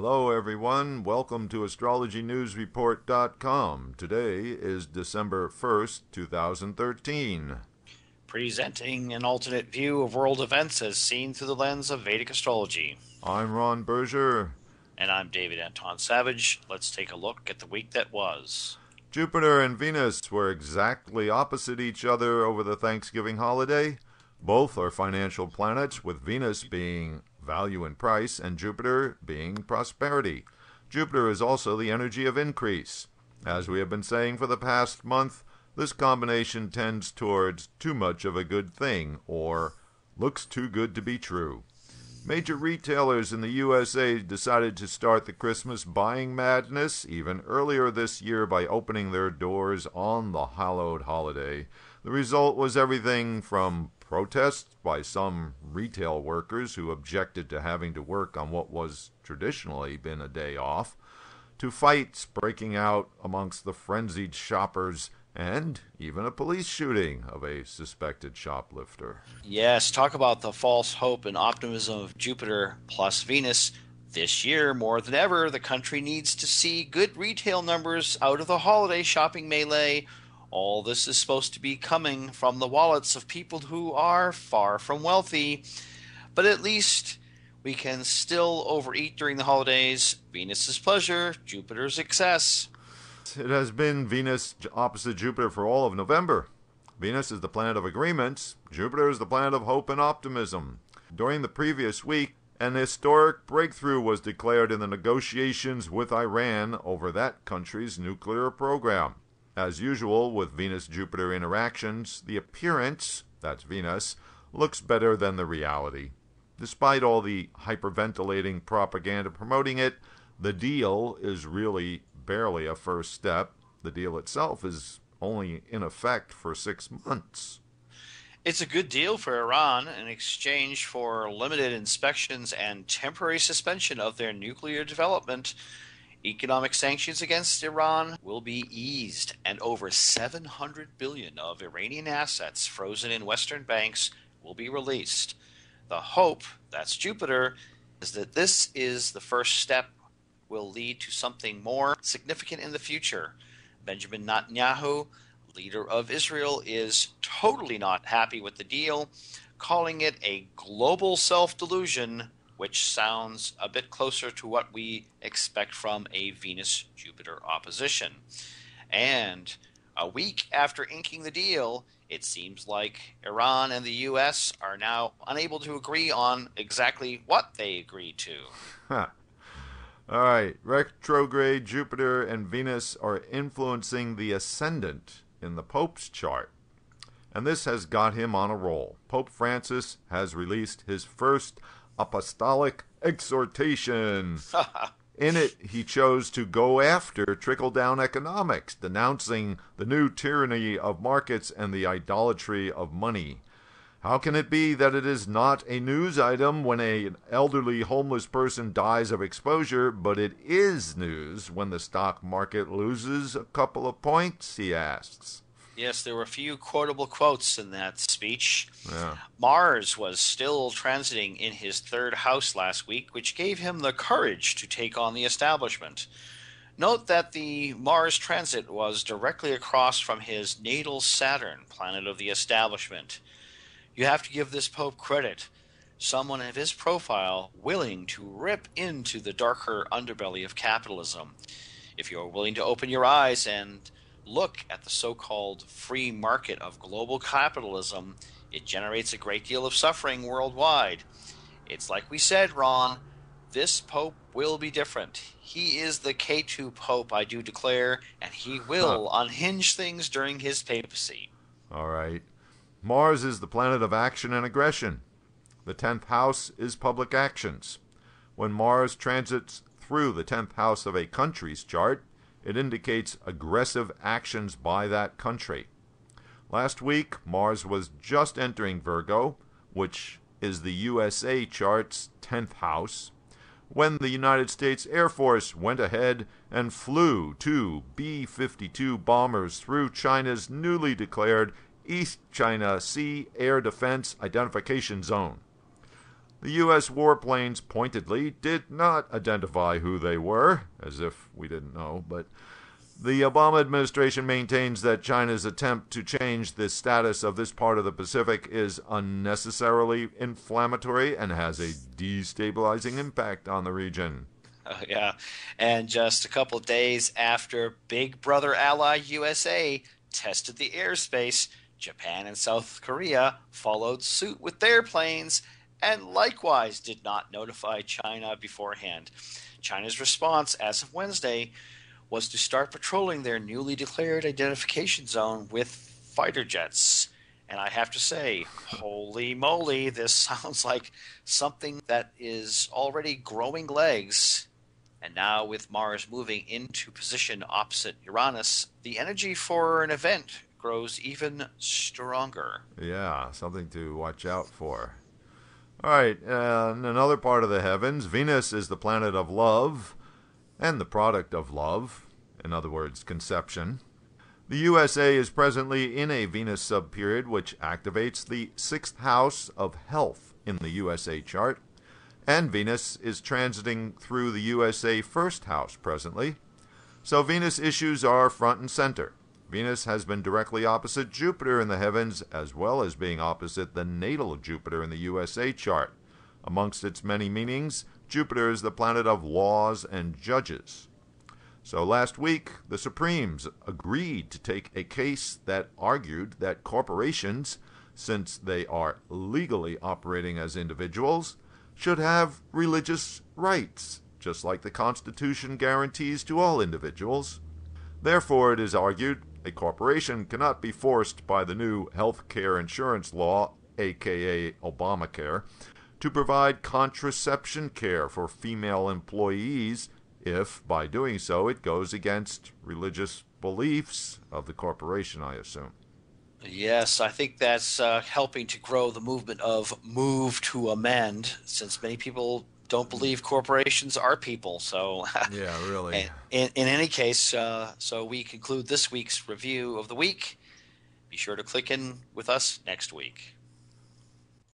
Hello, everyone. Welcome to astrologynewsreport.com. Today is December 1st, 2013. Presenting an alternate view of world events as seen through the lens of Vedic astrology. I'm Ron Berger. And I'm David Anton Savage. Let's take a look at the week that was. Jupiter and Venus were exactly opposite each other over the Thanksgiving holiday. Both are financial planets, with Venus being value and price and Jupiter being prosperity. Jupiter is also the energy of increase. As we have been saying for the past month, this combination tends towards too much of a good thing, or looks too good to be true. Major retailers in the USA decided to start the Christmas buying madness even earlier this year by opening their doors on the hallowed holiday. The result was everything from protests by some retail workers who objected to having to work on what was traditionally been a day off, to fights breaking out amongst the frenzied shoppers, and even a police shooting of a suspected shoplifter. Yes, talk about the false hope and optimism of Jupiter plus Venus. This year, more than ever, the country needs to see good retail numbers out of the holiday shopping melee. All this is supposed to be coming from the wallets of people who are far from wealthy. But at least we can still overeat during the holidays. Venus's pleasure, Jupiter's excess. It has been Venus opposite Jupiter for all of November. Venus is the planet of agreements. Jupiter is the planet of hope and optimism. During the previous week, an historic breakthrough was declared in the negotiations with Iran over that country's nuclear program. As usual with Venus-Jupiter interactions, the appearance, that's Venus, looks better than the reality. Despite all the hyperventilating propaganda promoting it, the deal is really barely a first step. The deal itself is only in effect for 6 months. It's a good deal for Iran in exchange for limited inspections and temporary suspension of their nuclear development. Economic sanctions against Iran will be eased, and over 700 billion of Iranian assets frozen in Western banks will be released. The hope, that's Jupiter, is that this is the first step will lead to something more significant in the future. Benjamin Netanyahu, leader of Israel, is totally not happy with the deal, calling it a global self-delusion, which sounds a bit closer to what we expect from a Venus-Jupiter opposition. And a week after inking the deal, it seems like Iran and the U.S. are now unable to agree on exactly what they agreed to. Huh. All right, retrograde Jupiter and Venus are influencing the ascendant in the Pope's chart, and this has got him on a roll. Pope Francis has released his first apostolic exhortation. In it, he chose to go after trickle-down economics, denouncing the new tyranny of markets and the idolatry of money. How can it be that it is not a news item when an elderly homeless person dies of exposure, but it is news when the stock market loses a couple of points, he asks. Yes, there were a few quotable quotes in that speech. Yeah. Mars was still transiting in his third house last week, which gave him the courage to take on the establishment. Note that the Mars transit was directly across from his natal Saturn, planet of the establishment. You have to give this Pope credit. Someone of his profile willing to rip into the darker underbelly of capitalism. If you're willing to open your eyes and look at the so-called free market of global capitalism, it generates a great deal of suffering worldwide. It's like we said, Ron, this Pope will be different. He is the K2 Pope, I do declare, and he will unhinge things during his papacy. All right. Mars is the planet of action and aggression. The 10th house is public actions. When Mars transits through the 10th house of a country's chart, it indicates aggressive actions by that country. Last week, Mars was just entering Virgo, which is the USA chart's 10th house, when the United States Air Force went ahead and flew two B-52 bombers through China's newly declared East China Sea Air Defense Identification Zone. The U.S. warplanes pointedly did not identify who they were, as if we didn't know, but the Obama administration maintains that China's attempt to change the status of this part of the Pacific is unnecessarily inflammatory and has a destabilizing impact on the region. Oh, yeah. And just a couple days after Big Brother ally USA tested the airspace, Japan and South Korea followed suit with their planes and likewise did not notify China beforehand. China's response, as of Wednesday, was to start patrolling their newly declared identification zone with fighter jets. And I have to say, holy moly, this sounds like something that is already growing legs. And now, with Mars moving into position opposite Uranus, the energy for an event grows even stronger. Yeah, something to watch out for. All right, in another part of the heavens, Venus is the planet of love and the product of love, in other words, conception. The USA is presently in a Venus subperiod which activates the sixth house of health in the USA chart, and Venus is transiting through the USA first house presently. So Venus issues are front and center. Venus has been directly opposite Jupiter in the heavens, as well as being opposite the natal Jupiter in the USA chart. Amongst its many meanings, Jupiter is the planet of laws and judges. So last week, the Supremes agreed to take a case that argued that corporations, since they are legally operating as individuals, should have religious rights, just like the Constitution guarantees to all individuals. Therefore, it is argued, a corporation cannot be forced by the new health care insurance law, aka Obamacare, to provide contraception care for female employees if, by doing so, it goes against religious beliefs of the corporation, I assume. Yes, I think that's helping to grow the movement of move to amend, since many people don't believe corporations are people. So, Yeah, really. in any case, so we conclude this week's review of the week. Be sure to click in with us next week.